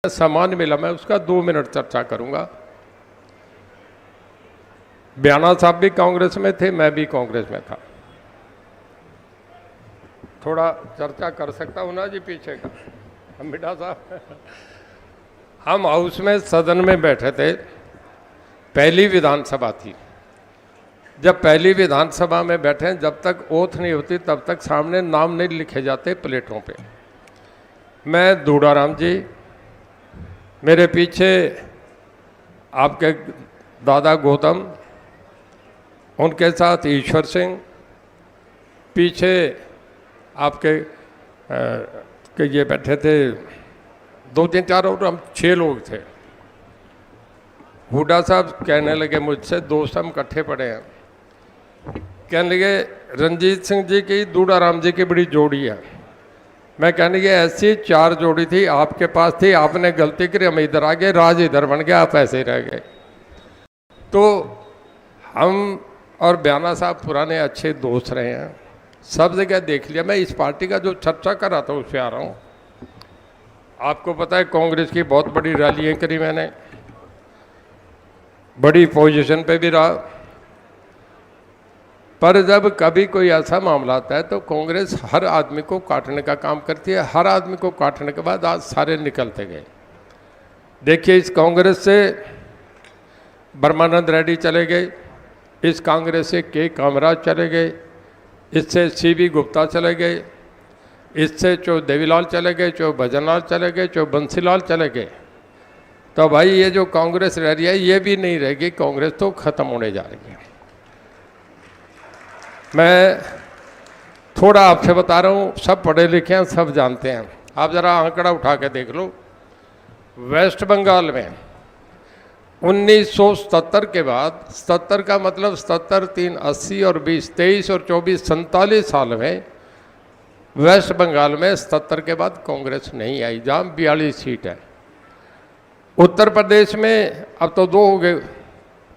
सम्मान मिला, मैं उसका 2 मिनट चर्चा करूंगा। बयाना साहब भी कांग्रेस में थे, मैं भी कांग्रेस में था। थोड़ा चर्चा कर सकता हूं ना जी पीछे का, मिठा साहब। हम हाउस में सदन में बैठे थे, पहली विधानसभा थी। जब पहली विधानसभा में बैठे, जब तक ओथ नहीं होती तब तक सामने नाम नहीं लिखे जाते प्लेटों पे। मैं दूड़ाराम जी, मेरे पीछे आपके दादा गौतम, उनके साथ ईश्वर सिंह, पीछे आपके के ये बैठे थे 2 3 4 और हम 6 लोग थे। हुड्डा साहब कहने लगे मुझसे, दोस्त हम इकट्ठे पड़े हैं, कहने लगे रंजीत सिंह जी की दूड़ाराम जी की बड़ी जोड़ी है। मैं कहने लगे ऐसी 4 जोड़ी थी, आपके पास थी, आपने गलती करी, हम इधर आ गए, राज इधर बन गया, आप ऐसे ही रह गए। तो हम और बयाना साहब पुराने अच्छे दोस्त रहे हैं, सब जगह देख लिया। मैं इस पार्टी का जो चर्चा कर रहा था उस पर आ रहा हूँ। आपको पता है कांग्रेस की बहुत बड़ी रैलियाँ करी मैंने, बड़ी पोजीशन पे भी रहा, पर जब कभी कोई ऐसा मामला आता है तो कांग्रेस हर आदमी को काटने का काम करती है। हर आदमी को काटने के बाद आज सारे निकलते गए। देखिए, इस कांग्रेस से ब्रह्मानंद रेड्डी चले गए, इस कांग्रेस से के कामराज चले गए, इससे सीबी गुप्ता चले गए, इससे चो देवीलाल चले गए, चो भजनलाल चले गए, चो बंसीलाल चले गए। तो भाई ये जो कांग्रेस रह रही है ये भी नहीं रहेगी, कांग्रेस तो खत्म होने जा रही है। मैं थोड़ा आपसे बता रहा हूँ, सब पढ़े लिखे हैं, सब जानते हैं। आप ज़रा आंकड़ा उठा के देख लो, वेस्ट बंगाल में 1977 के बाद, 77 का मतलब 77 3 80 और 20 23 और 24 47 साल में वेस्ट बंगाल में 77 के बाद कांग्रेस नहीं आई, जहाँ 42 सीट है। उत्तर प्रदेश में अब तो 2 हो गए,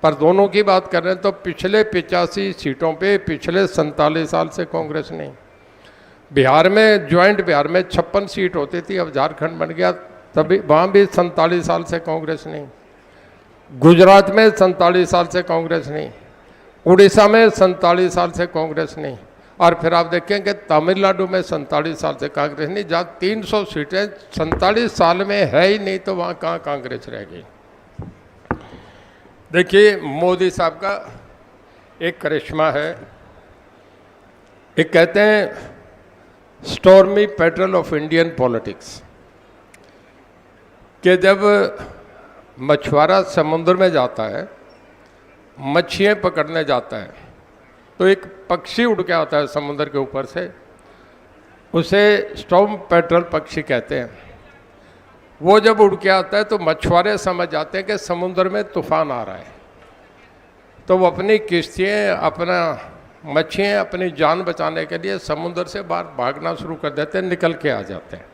पर दोनों की बात कर रहे हैं तो पिछले 85 सीटों पे पिछले 47 साल से कांग्रेस नहीं। बिहार में, ज्वाइंट बिहार में 56 सीट होती थी, अब झारखंड बन गया, तभी वहाँ भी 47 साल से कांग्रेस नहीं। गुजरात में 47 साल से कांग्रेस नहीं, उड़ीसा में 47 साल से कांग्रेस नहीं, और फिर आप देखें कि तमिलनाडु में 47 साल से कांग्रेस नहीं। जहाँ 300 सीटें 47 साल में है ही नहीं, तो वहाँ कहाँ कांग्रेस रह गई। देखिए, मोदी साहब का एक करिश्मा है, एक कहते हैं stormy petrol of Indian politics, कि जब मछुआरा समुद्र में जाता है, मच्छियाँ पकड़ने जाता है, तो एक पक्षी उड़ के आता है समुद्र के ऊपर से, उसे स्टॉर्म पेट्रोल पक्षी कहते हैं। वो जब उड़ के आता है तो मछुआरे समझ जाते हैं कि समुद्र में तूफान आ रहा है, तो वो अपनी किश्तियाँ, अपना मच्छियाँ, अपनी जान बचाने के लिए समुद्र से बाहर भागना शुरू कर देते हैं, निकल के आ जाते हैं,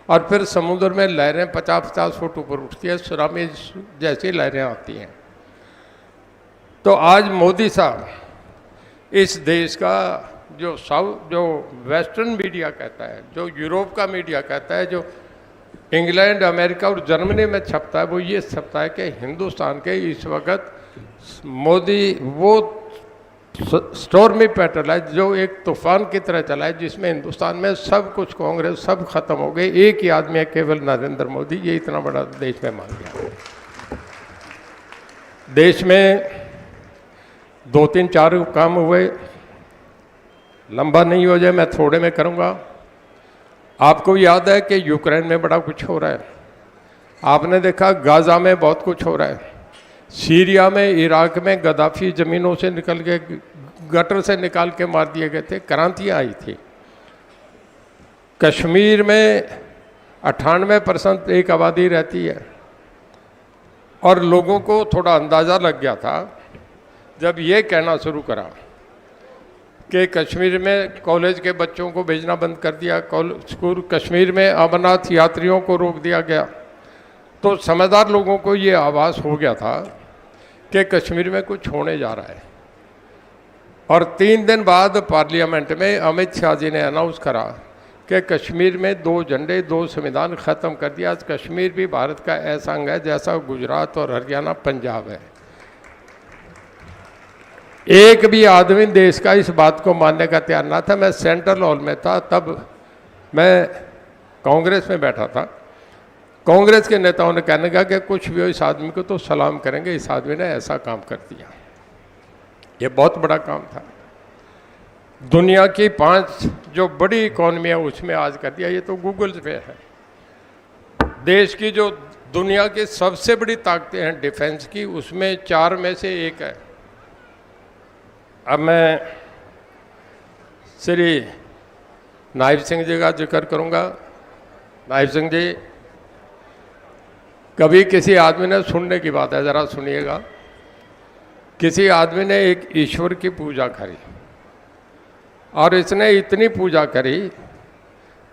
और फिर समुद्र में लहरें 50-50 फुट ऊपर उठती है, सुनामी जैसी लहरें आती हैं। तो आज मोदी साहब इस देश का जो वेस्टर्न मीडिया कहता है, जो यूरोप का मीडिया कहता है, जो इंग्लैंड, अमेरिका और जर्मनी में छपता है, वो ये छपता है कि हिंदुस्तान के इस वक्त मोदी वो स्टॉर्मी पेट्रोल है जो एक तूफान की तरह चला है, जिसमें हिंदुस्तान में सब कुछ, कांग्रेस सब खत्म हो गई, एक ही आदमी है केवल नरेंद्र मोदी, ये इतना बड़ा देश में मान गया। देश में 2 3 4 काम हुए, लंबा नहीं हो जाए, मैं थोड़े में करूँगा। आपको याद है कि यूक्रेन में बड़ा कुछ हो रहा है, आपने देखा गाज़ा में बहुत कुछ हो रहा है, सीरिया में, इराक में गद्दाफी ज़मीनों से निकल के, गटर से निकाल के मार दिए गए थे, क्रांतियाँ आई थी। कश्मीर में 98% एक आबादी रहती है, और लोगों को थोड़ा अंदाज़ा लग गया था जब ये कहना शुरू करा कि कश्मीर में कॉलेज के बच्चों को भेजना बंद कर दिया, स्कूल, कश्मीर में अमरनाथ यात्रियों को रोक दिया गया, तो समझदार लोगों को ये आभास हो गया था कि कश्मीर में कुछ होने जा रहा है। और 3 दिन बाद पार्लियामेंट में अमित शाह जी ने अनाउंस करा कि कश्मीर में 2 झंडे 2 संविधान ख़त्म कर दिया। आज कश्मीर भी भारत का ऐसा अंग है जैसा गुजरात और हरियाणा पंजाब है। एक भी आदमी देश का इस बात को मानने का तैयार ना था। मैं सेंट्रल हॉल में था, तब मैं कांग्रेस में बैठा था। कांग्रेस के नेताओं ने कहने लगा कि कुछ भी हो इस आदमी को तो सलाम करेंगे, इस आदमी ने ऐसा काम कर दिया। ये बहुत बड़ा काम था। दुनिया की 5 जो बड़ी इकॉनमी है उसमें आज कर दिया। ये तो गूगल पे है। देश की जो दुनिया की सबसे बड़ी ताकतें हैं डिफेंस की, उसमें 4 में से एक है। अब मैं श्री नायब सिंह जी का जिक्र करूंगा। नायब सिंह जी, कभी किसी आदमी ने, सुनने की बात है, ज़रा सुनिएगा, किसी आदमी ने एक ईश्वर की पूजा करी और इसने इतनी पूजा करी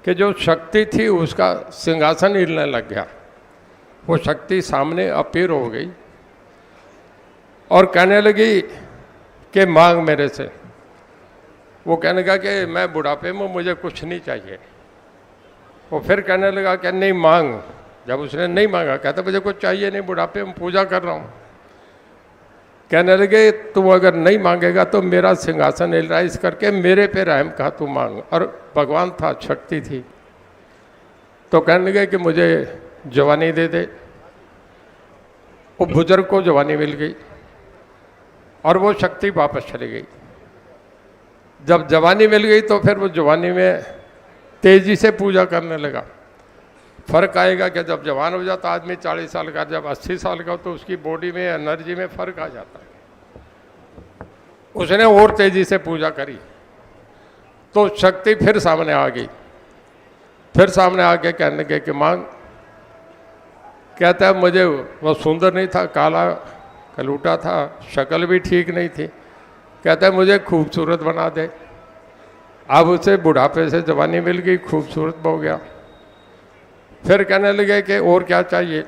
कि जो शक्ति थी उसका सिंहासन हिलने लग गया। वो शक्ति सामने अपीयर हो गई और कहने लगी कि मांग मेरे से। वो कहने लगा कि मैं बुढ़ापे में, मुझे कुछ नहीं चाहिए। वो फिर कहने लगा कि नहीं मांग। जब उसने नहीं मांगा, कहता मुझे कुछ चाहिए नहीं, बुढ़ापे में पूजा कर रहा हूँ। कहने लगे तू अगर नहीं मांगेगा तो मेरा सिंहासन हिल रहा है, इस करके मेरे पे रहम का तू मांग। और भगवान था, शक्ति थी। तो कहने लगे कि मुझे जवानी दे दे। वो बुजुर्ग को जवानी मिल गई और वो शक्ति वापस चली गई। जब जवानी मिल गई तो फिर वो जवानी में तेजी से पूजा करने लगा। फर्क आएगा कि जब जवान हो जाता आदमी 40 साल का, जब 80 साल का, तो उसकी बॉडी में, एनर्जी में फर्क आ जाता है। उसने और तेजी से पूजा करी तो शक्ति फिर सामने आ गई। फिर सामने आके कहने के कि मांग। कहता है मुझे, वो सुंदर नहीं था, काला कलूटा था, शक्ल भी ठीक नहीं थी। कहता है मुझे खूबसूरत बना दे। अब उसे बुढ़ापे से जवानी मिल गई, खूबसूरत हो गया। फिर कहने लगे कि और क्या चाहिए।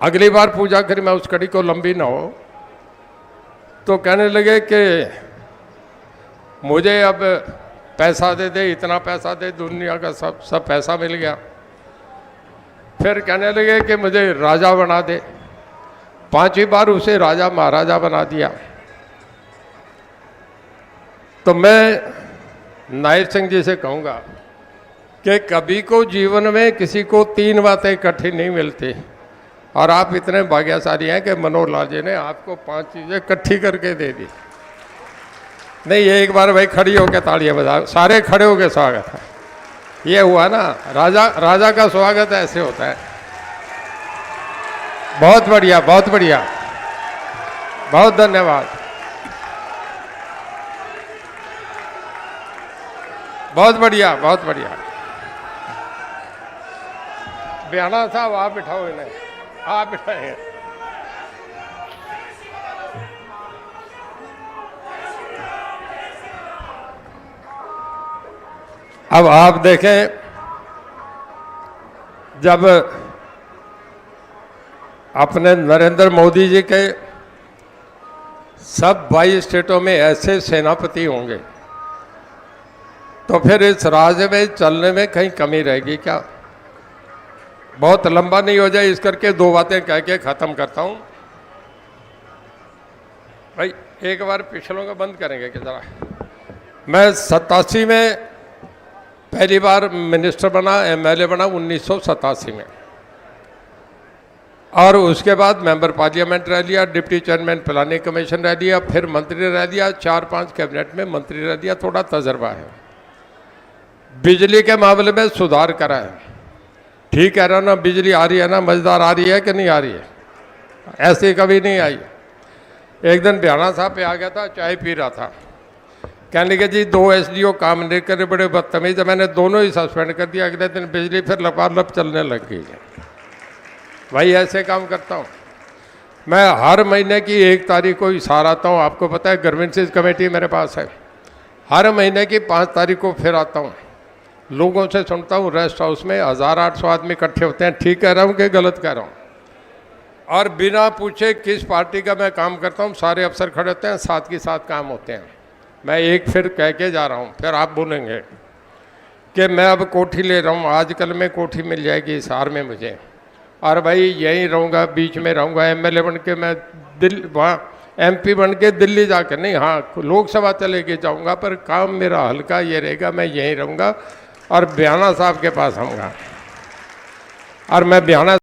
अगली बार पूजा करी, मैं उस कड़ी को लंबी ना हो, तो कहने लगे कि मुझे अब पैसा दे दे, इतना पैसा दे, दुनिया का सब पैसा मिल गया। फिर कहने लगे कि मुझे राजा बना दे। 5वीं बार उसे राजा महाराजा बना दिया। तो मैं नायब सिंह जी से कहूँगा कि कभी को जीवन में किसी को 3 बातें इकट्ठी नहीं मिलती, और आप इतने भाग्यशाली हैं कि मनोहर लाल जी ने आपको 5 चीज़ें इकट्ठी करके दे दी। नहीं, ये एक बार भाई खड़ी होकर तालियां बजाओ, सारे खड़े होकर स्वागत है। ये हुआ ना, राजा का स्वागत ऐसे होता है। बहुत बढ़िया, बहुत बढ़िया, बहुत धन्यवाद, बहुत बढ़िया, बहुत बढ़िया। बयाना साहब आप बिठाओ इन्हें, आप बिठाएंगे। अब आप देखें, जब अपने नरेंद्र मोदी जी के सब 22 स्टेटों में ऐसे सेनापति होंगे तो फिर इस राज्य में चलने में कहीं कमी रहेगी क्या? बहुत लंबा नहीं हो जाए इस करके 2 बातें कह के ख़त्म करता हूँ। भाई एक बार पिछलों का बंद करेंगे कि ज़रा। मैं 87 में पहली बार मिनिस्टर बना, एमएलए बना 1987 में, और उसके बाद मेंबर पार्लियामेंट रह लिया, डिप्टी चेयरमैन प्लानिंग कमीशन रह लिया, फिर मंत्री रह लिया, 4-5 कैबिनेट में मंत्री रह लिया। थोड़ा तजर्बा है। बिजली के मामले में सुधार करा है। ठीक कह रहा हूँ ना, बिजली आ रही है ना, मज़ेदार आ रही है कि नहीं आ रही है? ऐसी कभी नहीं आई। एक दिन बयाना साहब पे आ गया था, चाय पी रहा था, कहने लगे जी 2 एसडीओ काम नहीं करे, बड़े बदतमीज है। मैंने दोनों ही सस्पेंड कर दिया। अगले दिन बिजली फिर लपालप चलने लग गई है। भाई ऐसे काम करता हूँ मैं। हर महीने की 1 तारीख को इशारा आता हूँ। आपको पता है ग्रीवेंसेस कमेटी मेरे पास है। हर महीने की 5 तारीख को फिर आता हूँ, लोगों से सुनता हूँ। रेस्ट हाउस में 1800 आदमी इकट्ठे होते हैं। ठीक कह रहा हूँ कि गलत कह रहा हूँ? और बिना पूछे किस पार्टी का मैं काम करता हूँ, सारे अफसर खड़े होते हैं, साथ के साथ काम होते हैं। मैं एक फिर कह के जा रहा हूँ, फिर आप बोलेंगे कि मैं अब कोठी ले रहा हूँ, आजकल में कोठी मिल जाएगी हिसार में मुझे, और भाई यहीं रहूँगा, बीच में रहूँगा, एमएलए बन के मैं वहाँ एमपी बन के दिल्ली जाकर नहीं, हाँ लोकसभा चले के जाऊँगा, पर काम मेरा हल्का ये रहेगा, मैं यहीं रहूँगा और बयाना साहब के पास आऊँगा। और मैं बयाना